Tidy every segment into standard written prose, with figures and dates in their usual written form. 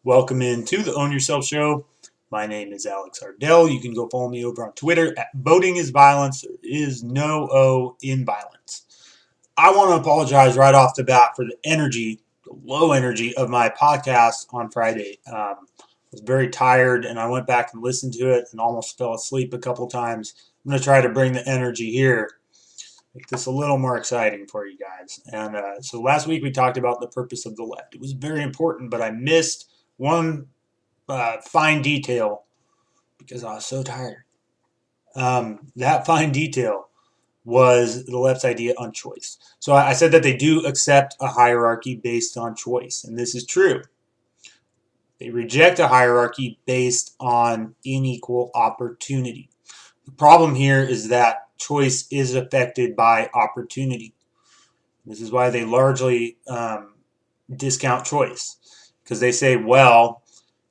Welcome into the Own Yourself Show. My name is Alex Ardell. You can go follow me over on Twitter at Voting is Violence. There is no O in violence. I want to apologize right off the bat for the low energy of my podcast on Friday. I was very tired and I went back and listened to it and almost fell asleep a couple times. I'm going to try to bring the energy here, make this a little more exciting for you guys. And so last week we talked about the purpose of the left. It was very important, but I missed one fine detail because I was so tired. That fine detail was the left's idea on choice. So I said that they do accept a hierarchy based on choice, and this is true. They reject a hierarchy based on unequal opportunity. The problem here is that choice is affected by opportunity. This is why they largely discount choice, because they say, well,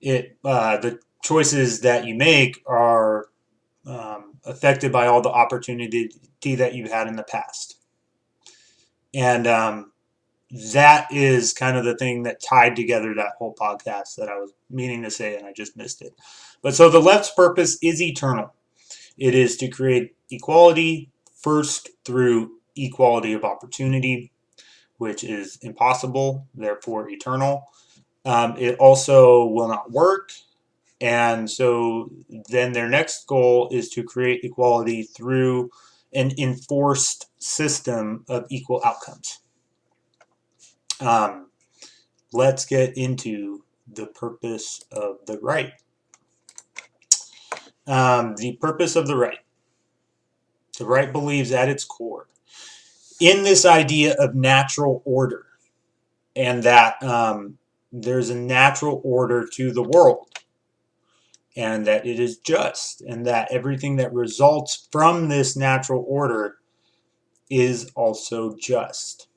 the choices that you make are affected by all the opportunity that you've had in the past. And that is kind of the thing that tied together that whole podcast that I was meaning to say, and I just missed it. But so the left's purpose is eternal. It is to create equality first through equality of opportunity, which is impossible, therefore eternal. It also will not work. And so then their next goal is to create equality through an enforced system of equal outcomes. Let's get into the purpose of the right. The purpose of the right. The right believes at its core in this idea of natural order, and that there's a natural order to the world, and that it is just, and that everything that results from this natural order is also just.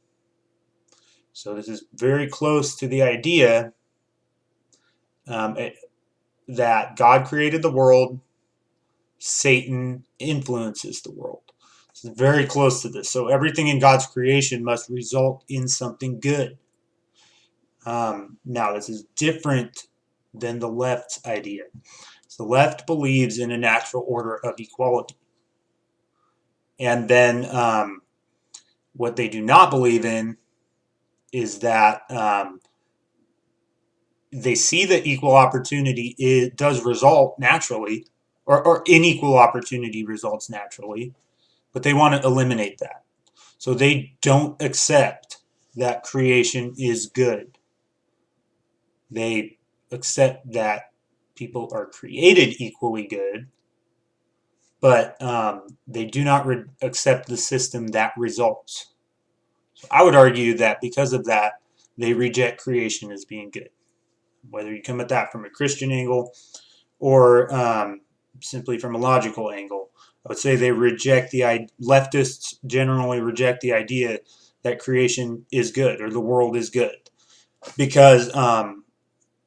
So this is very close to the idea that God created the world, Satan influences the world. This is very close to this. So everything in God's creation must result in something good. Now, this is different than the left's idea. So the left believes in a natural order of equality. And then what they do not believe in is that they see that equal opportunity does result naturally, or unequal opportunity results naturally, but they want to eliminate that. So they don't accept that creation is good. They accept that people are created equally good, but they do not accept the system that results. So I would argue that because of that, they reject creation as being good. Whether you come at that from a Christian angle or simply from a logical angle, I would say they reject leftists generally reject the idea that creation is good or the world is good, because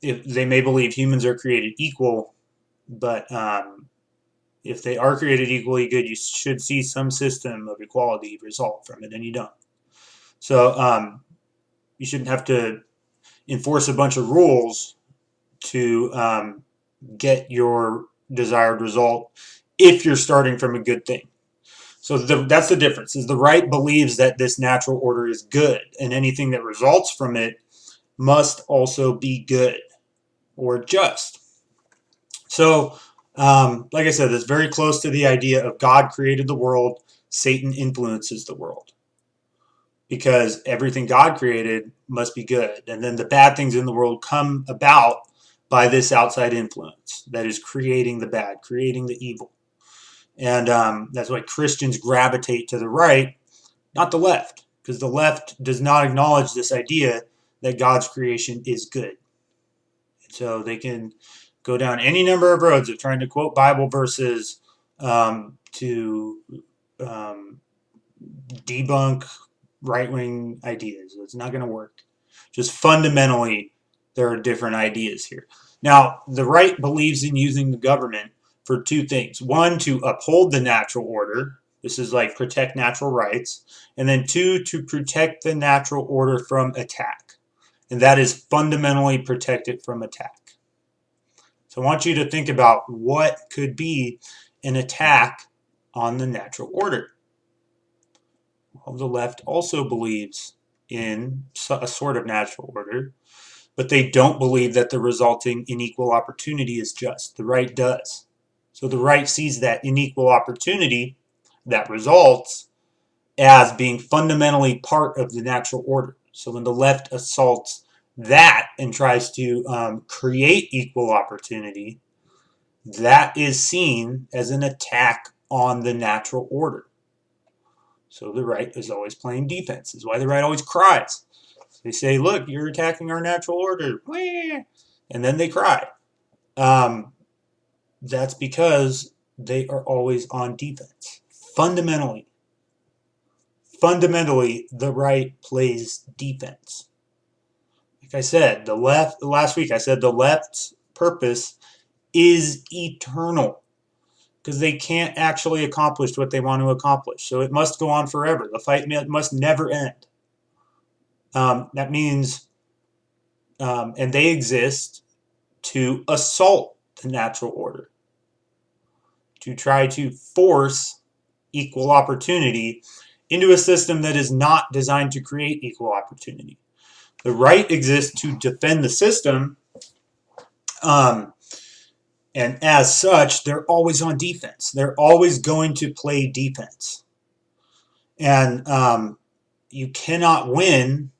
if they may believe humans are created equal, but if they are created equally good, you should see some system of equality result from it, and you don't. So you shouldn't have to enforce a bunch of rules to get your desired result if you're starting from a good thing. So that's the difference, is the right believes that this natural order is good, and anything that results from it must also be good or just. So, like I said, it's very close to the idea of God created the world, Satan influences the world. Because everything God created must be good. And then the bad things in the world come about by this outside influence that is creating the bad, creating the evil. And that's why Christians gravitate to the right, not the left, because the left does not acknowledge this idea that God's creation is good. So they can go down any number of roads of trying to quote Bible verses to debunk right-wing ideas. It's not going to work. Just fundamentally, there are different ideas here. Now, the right believes in using the government for two things. One, to uphold the natural order. This is like protect natural rights. And then two, to protect the natural order from attack. and that is fundamentally protect it from attack. So I want you to think about what could be an attack on the natural order. Well, the left also believes in a sort of natural order, but they don't believe that the resulting unequal opportunity is just. The right does. So the right sees that unequal opportunity that results as being fundamentally part of the natural order. So when the left assaults that and tries to create equal opportunity, that is seen as an attack on the natural order. So the right is always playing defense. This is why the right always cries. They say, look, you're attacking our natural order. And then they cry. That's because they are always on defense. Fundamentally, the right plays defense. Like I said, last week I said the left's purpose is eternal because they can't actually accomplish what they want to accomplish. So it must go on forever. The fight must never end. That means, and they exist to assault the natural order, to try to force equal opportunity into a system that is not designed to create equal opportunity. The right exists to defend the system, and as such, they're always on defense. They're always going to play defense. And you cannot win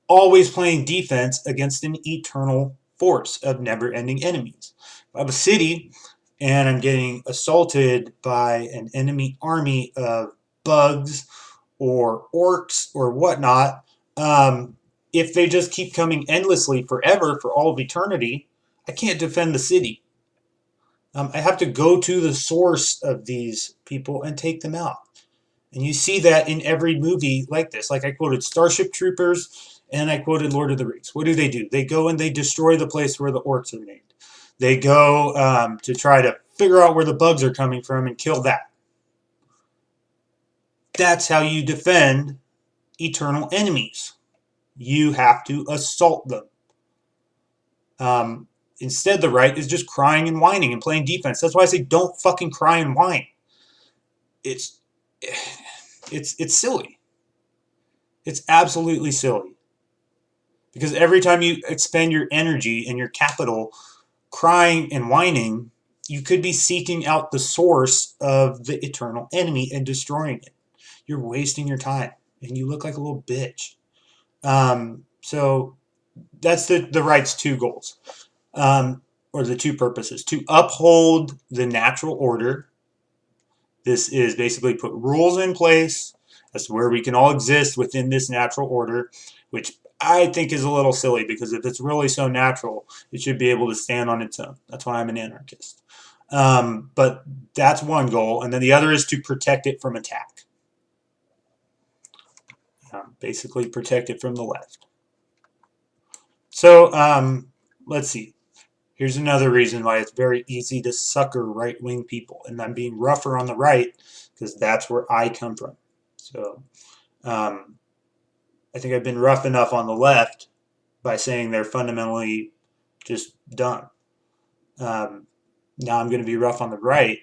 always playing defense against an eternal force of never-ending enemies. If I have a city and I'm getting assaulted by an enemy army of bugs or orcs or whatnot, if they just keep coming endlessly forever for all of eternity, I can't defend the city. I have to go to the source of these people and take them out. And you see that in every movie like this. Like I quoted Starship Troopers and I quoted Lord of the Rings. What do? They go and they destroy the place where the orcs are named. They go to try to figure out where the bugs are coming from and kill that. That's how you defend eternal enemies. You have to assault them. Instead, the right is just crying and whining and playing defense. That's why I say don't fucking cry and whine. It's silly. It's absolutely silly. Because every time you expend your energy and your capital crying and whining, you could be seeking out the source of the eternal enemy and destroying it. You're wasting your time, and you look like a little bitch. So that's the right's two goals, or the two purposes: to uphold the natural order. This is basically put rules in place as to where we can all exist within this natural order, which I think is a little silly because if it's really so natural, it should be able to stand on its own. That's why I'm an anarchist. But that's one goal, and then the other is to protect it from attack. Basically protect it from the left. So let's see. Here's another reason why it's very easy to sucker right-wing people. And I'm being rougher on the right because that's where I come from. So I think I've been rough enough on the left by saying they're fundamentally just dumb. Now I'm going to be rough on the right,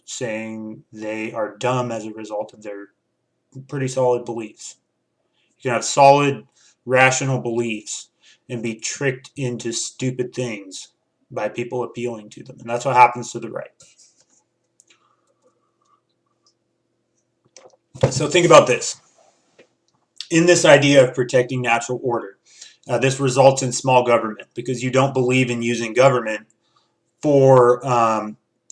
saying they are dumb as a result of their pretty solid beliefs. You can have solid, rational beliefs and be tricked into stupid things by people appealing to them. And that's what happens to the right. So think about this. In this idea of protecting natural order, this results in small government because you don't believe in using government for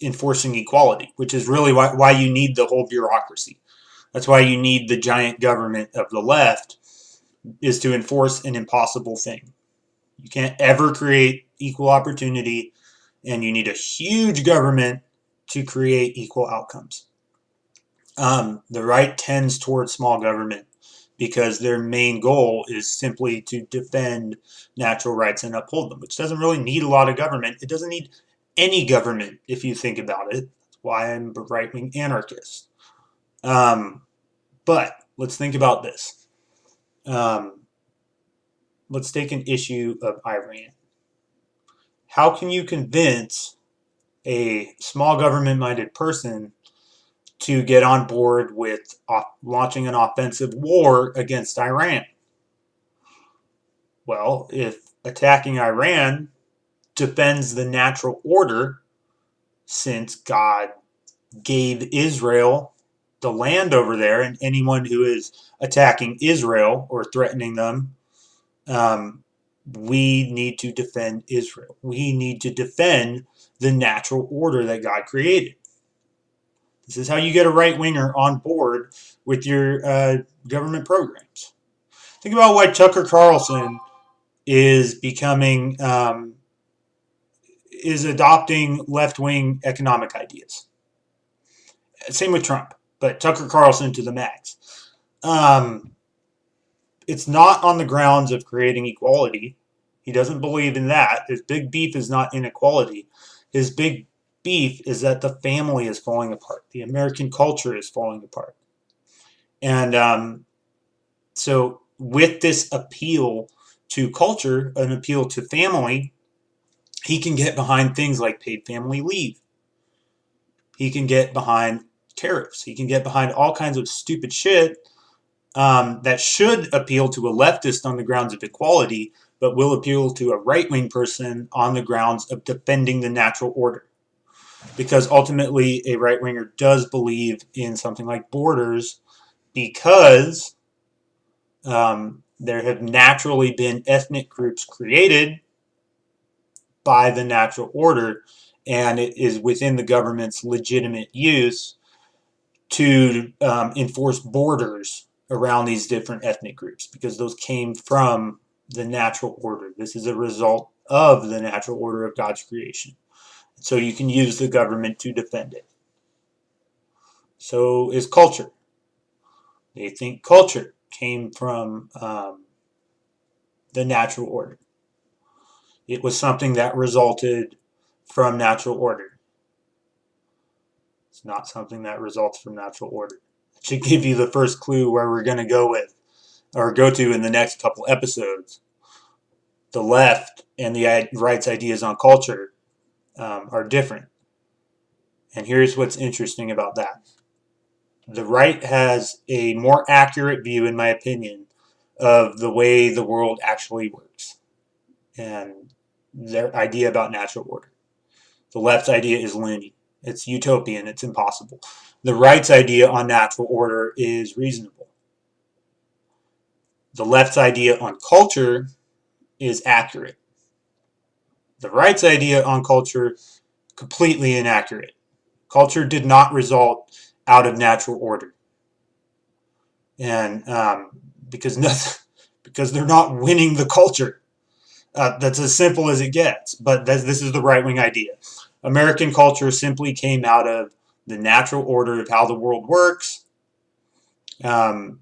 enforcing equality, which is really why you need the whole bureaucracy. That's why you need the giant government of the left, is to enforce an impossible thing. You can't ever create equal opportunity, and you need a huge government to create equal outcomes. The right tends towards small government because their main goal is simply to defend natural rights and uphold them, which doesn't really need a lot of government. It doesn't need any government if you think about it. That's why I'm a right-wing anarchist. But let's think about this. let's take an issue of Iran. How can you convince a small government-minded person to get on board with launching an offensive war against Iran? Well, if attacking Iran defends the natural order, since God gave Israel the land over there, and anyone who is attacking Israel or threatening them, we need to defend Israel. We need to defend the natural order that God created. This is how you get a right-winger on board with your government programs. Think about why Tucker Carlson is becoming is adopting left-wing economic ideas. Same with Trump, but Tucker Carlson to the max. It's not on the grounds of creating equality. He doesn't believe in that. His big beef is not inequality. His big beef is that the family is falling apart. The American culture is falling apart. And so with this appeal to culture, an appeal to family, he can get behind things like paid family leave. He can get behind tariffs. He can get behind all kinds of stupid shit that should appeal to a leftist on the grounds of equality, but will appeal to a right-wing person on the grounds of defending the natural order. Because ultimately, a right-winger does believe in something like borders because there have naturally been ethnic groups created by the natural order, and it is within the government's legitimate use to enforce borders around these different ethnic groups because those came from the natural order. This is a result of the natural order of God's creation. So you can use the government to defend it. So is culture. They think culture came from the natural order. It was something that resulted from natural order. It's not something that results from natural order. It should give you the first clue where we're going to go with, or go to in the next couple episodes. The left and the right's ideas on culture are different. And here's what's interesting about that. The right has a more accurate view, in my opinion, of the way the world actually works and their idea about natural order. The left's idea is loony. It's utopian. It's impossible. The right's idea on natural order is reasonable. The left's idea on culture is accurate. The right's idea on culture, completely inaccurate. Culture did not result out of natural order. And because they're not winning the culture. That's as simple as it gets. But this is the right-wing idea. American culture simply came out of the natural order of how the world works. And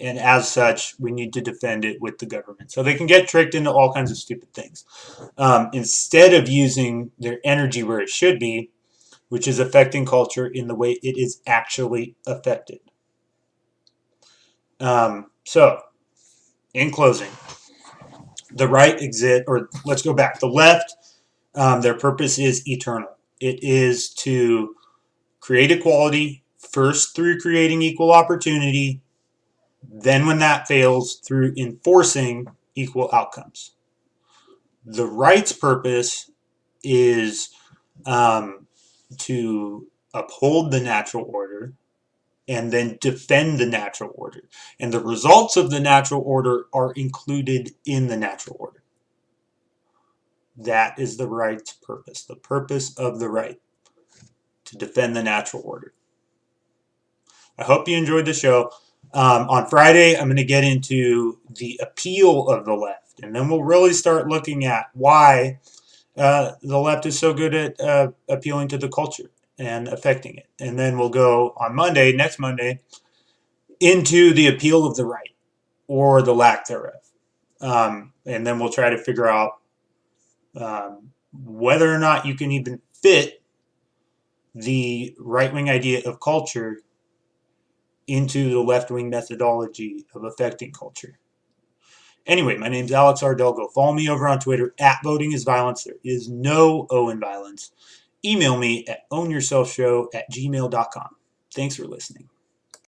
as such, we need to defend it with the government. So they can get tricked into all kinds of stupid things. Instead of using their energy where it should be, which is affecting culture in the way it is actually affected. So, in closing, the right let's go back. The left, their purpose is eternal. It is to create equality, first through creating equal opportunity, then when that fails, through enforcing equal outcomes. The right's purpose is to uphold the natural order and then defend the natural order. And the results of the natural order are included in the natural order. That is the right's purpose. The purpose of the right, to defend the natural order. I hope you enjoyed the show. On Friday, I'm going to get into the appeal of the left. And then we'll really start looking at why the left is so good at appealing to the culture and affecting it. And then we'll go on next Monday, into the appeal of the right or the lack thereof. And then we'll try to figure out whether or not you can even fit the right-wing idea of culture into the left-wing methodology of affecting culture. Anyway, my name's Alex Ardell. Go follow me over on Twitter at Voting is Violence. There is no O in violence. Email me at ownyourselfshow@gmail.com. Thanks for listening.